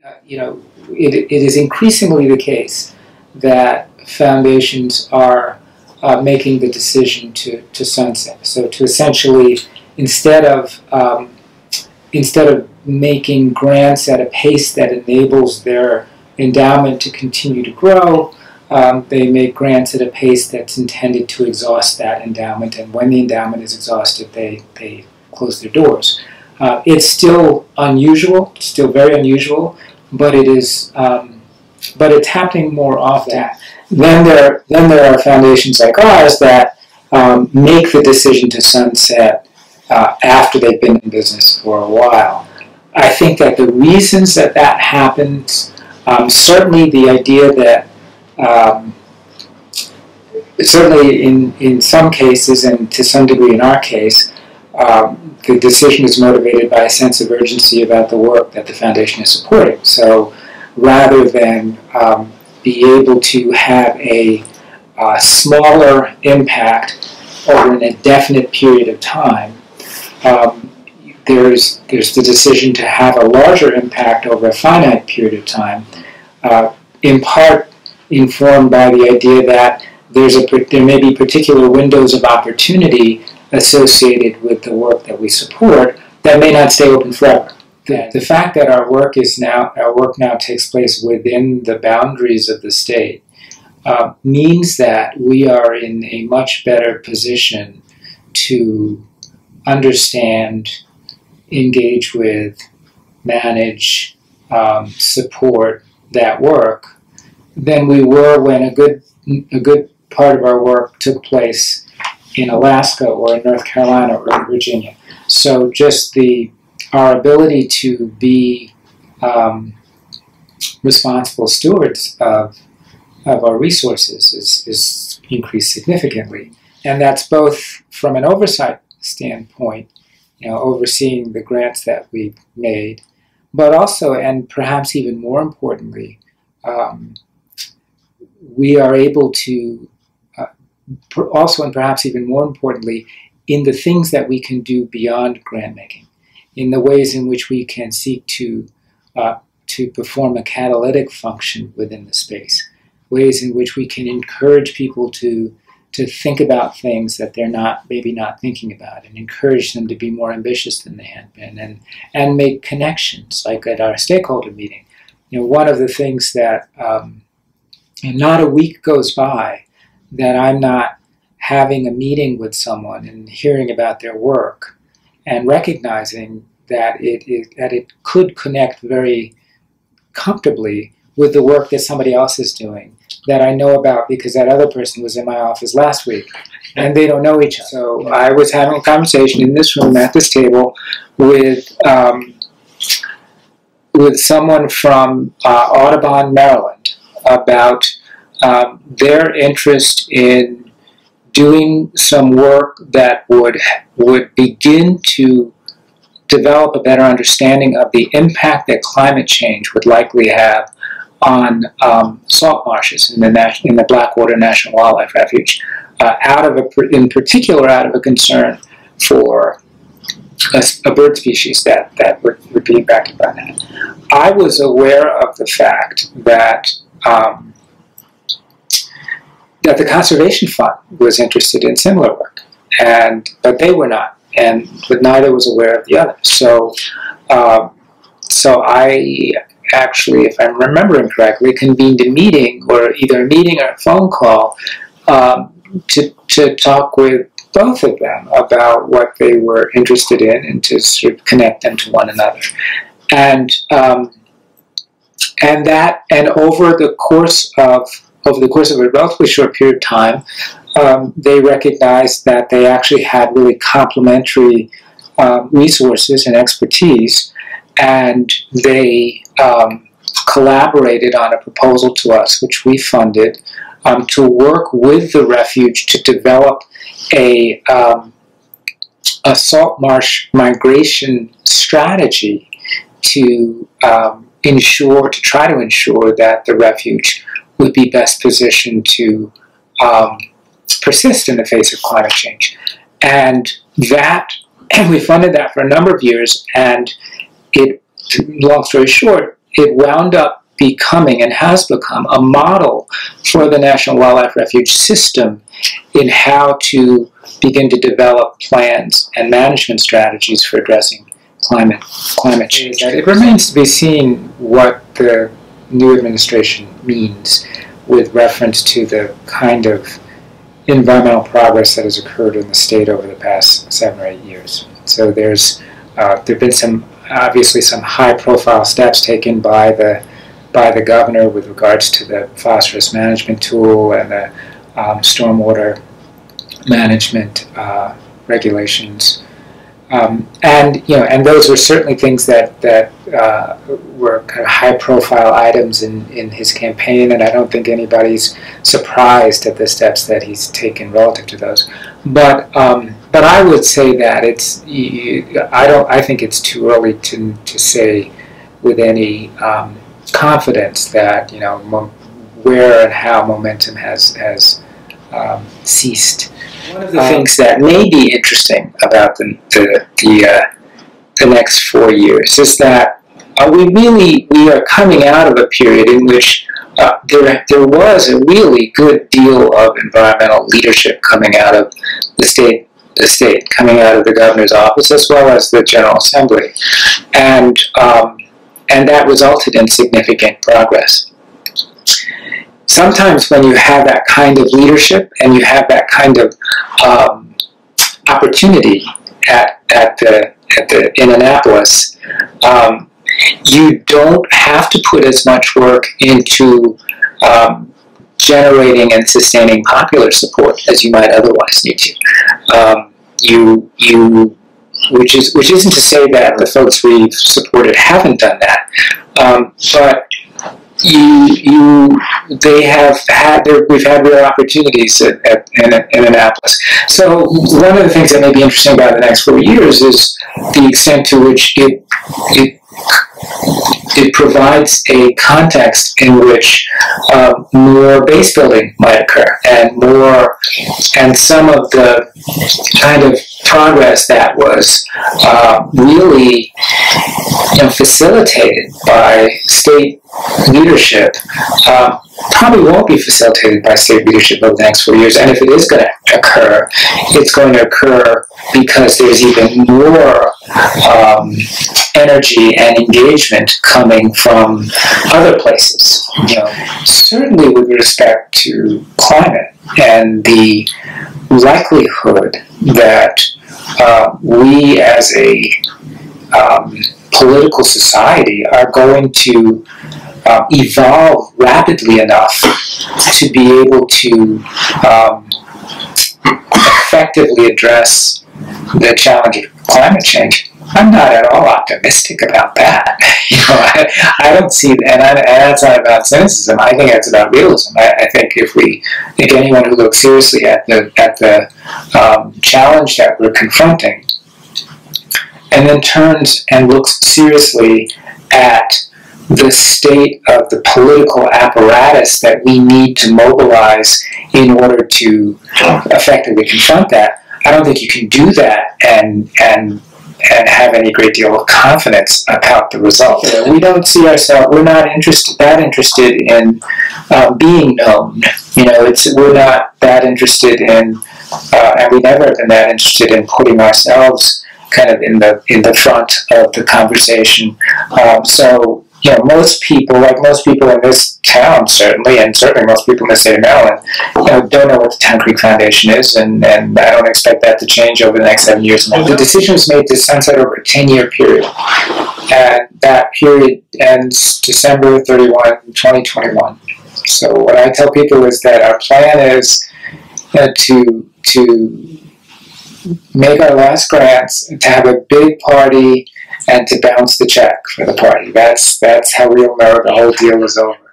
It is increasingly the case that foundations are making the decision to sunset. So to essentially, instead of making grants at a pace that enables their endowment to continue to grow, they make grants at a pace that's intended to exhaust that endowment, and when the endowment is exhausted, they close their doors. It's still unusual, still very unusual, but it is, but it's happening more often. Then there are foundations like ours that make the decision to sunset after they've been in business for a while. I think that the reasons that happens, certainly the idea that certainly in some cases, and to some degree in our case, the decision is motivated by a sense of urgency about the work that the foundation is supporting. So rather than be able to have a smaller impact over an indefinite period of time, there's the decision to have a larger impact over a finite period of time, in part informed by the idea that there may be particular windows of opportunity associated with the work that we support that may not stay open forever. The fact that our work now takes place within the boundaries of the state means that we are in a much better position to understand, engage with, manage, support that work than we were when a good part of our work took place in Alaska or in North Carolina or in Virginia. So just our ability to be responsible stewards of our resources is increased significantly. And that's both from an oversight standpoint, overseeing the grants that we've made, but also, and perhaps even more importantly, we are able to also, and perhaps even more importantly, in the things that we can do beyond grant making, in the ways in which we can seek to perform a catalytic function within the space, ways in which we can encourage people to think about things that they're maybe not thinking about, and encourage them to be more ambitious than they had been, and make connections, like at our stakeholder meeting. One of the things that, not a week goes by that I'm not having a meeting with someone and hearing about their work and recognizing that it could connect very comfortably with the work that somebody else is doing that I know about because that other person was in my office last week and they don't know each other. So I was having a conversation in this room at this table with someone from Audubon, Maryland, about their interest in doing some work that would begin to develop a better understanding of the impact that climate change would likely have on salt marshes in the Blackwater National Wildlife Refuge, in particular out of a concern for a bird species that would be impacted by that. I was aware of the fact that that the Conservation Fund was interested in similar work, but they were not, but neither was aware of the other. So I actually, if I'm remembering correctly, convened a meeting, or either a meeting or a phone call, to talk with both of them about what they were interested in and to sort of connect them to one another. And over the course of a relatively short period of time, they recognized that they actually had really complementary resources and expertise, and they collaborated on a proposal to us, which we funded, to work with the refuge to develop a salt marsh migration strategy to try to ensure that the refuge would be best positioned to persist in the face of climate change. And we funded that for a number of years, and long story short, it wound up becoming and has become a model for the National Wildlife Refuge system in how to begin to develop plans and management strategies for addressing climate change. It remains to be seen what the new administration means with reference to the kind of environmental progress that has occurred in the state over the past 7 or 8 years. So there's there've been obviously some high-profile steps taken by the governor with regards to the phosphorus management tool and the stormwater management regulations, and those were certainly things that were kind of high-profile items in his campaign, and I don't think anybody's surprised at the steps that he's taken relative to those. But I would say that I think it's too early to say with any confidence that where and how momentum has ceased. One of the things that may be interesting about the next 4 years is that we are coming out of a period in which there was a really good deal of environmental leadership coming out of the state, coming out of the governor's office as well as the General Assembly, and that resulted in significant progress. Sometimes when you have that kind of leadership and you have that kind of opportunity in Annapolis, you don't have to put as much work into generating and sustaining popular support as you might otherwise need to. Which isn't to say that the folks we've supported haven't done that, but we've had real opportunities in Annapolis. So one of the things that may be interesting about the next 4 years is the extent to which it provides a context in which more base building might occur, and some of the kind of progress that was really facilitated by state leadership probably won't be facilitated by state leadership over the next 4 years. And if it is going to occur, it's going to occur because there's even more energy and engagement coming from other places. Certainly with respect to climate and the likelihood that we as a political society are going to evolve rapidly enough to be able to effectively address the challenge of climate change. I'm not at all optimistic about that. I don't see, and that's not about cynicism. I think that's about realism. I think anyone who looks seriously at the challenge that we're confronting, and then turns and looks seriously at the state of the political apparatus that we need to mobilize in order to effectively confront that, I don't think you can do that and have any great deal of confidence about the result. We don't see ourselves, we're not that interested in being known. We're not that interested in, and we never have been that interested in putting ourselves kind of in the front of the conversation. So most people in this town, certainly, and certainly most people in the state of Maryland, don't know what the Town Creek Foundation is, and I don't expect that to change over the next 7 years. The decision was made to sunset over a 10-year period, and that period ends December 31, 2021. So what I tell people is that our plan is to make our last grants, to have a big party, and to bounce the check for the party. That's how we'll know the whole deal is over.